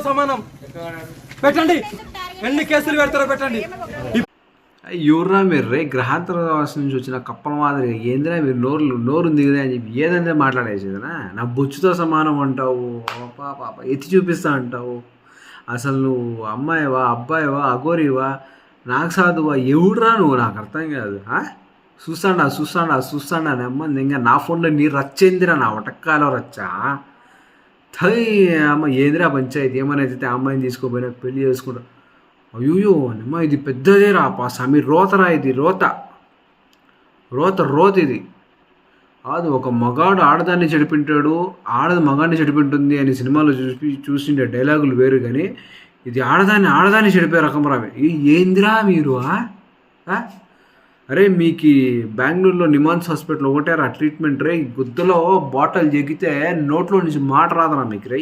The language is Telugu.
సమానం. పెట్టండి, ఎన్ని కేసులు పెడతారో పెట్టండి. ఎవర్రా మీరు రే గ్రహాంతర రాష్ట్రం నుంచి వచ్చిన కప్పల మాదిరి ఏందిరా మీరు నోరు ఉంది కదా అని చెప్పి ఏదంటే మాట్లాడేసేదనా. నా బొచ్చుతో సమానం అంటావు, పాప ఎత్తి చూపిస్తా అంటావు. అసలు నువ్వు అమ్మాయివా అబ్బాయివా అఘోరివా నాకు సాధువా ఎవడురా నువ్వు, నాకు అర్థం కాదు. చూస్తాడా అమ్మ ఇంకా నా ఫోన్లో నీ రచ్చేందిరా, నా వటక్కాలో రచ్చా. థై అమ్మ ఏందిరా పంచాయతీ, ఏమైనా అయితే ఆ అమ్మాయిని తీసుకోపోయినా పెళ్లి చేసుకుంటా. అయ్యో అమ్మ ఇది పెద్దదే రా పాసామి, రోతరా ఇది, రోత ఇది కాదు. ఒక మగాడు ఆడదాన్ని చెడిపింటాడు, ఆడది మగాడిని చెడిపింటుంది అని సినిమాలో చూసిండే డైలాగులు వేరు, కానీ ఇది ఆడదాన్ని చెడిపే రకం రా. ఏందిరా మీరు. అరే మీకు బెంగళూరులో నిమాన్స్ హాస్పిటల్ ఒకటే రా ట్రీట్మెంట్ రే. గుద్దలో బాటిల్ జగితే నోట్లో నుంచి మాట రాదరా మీకు రే.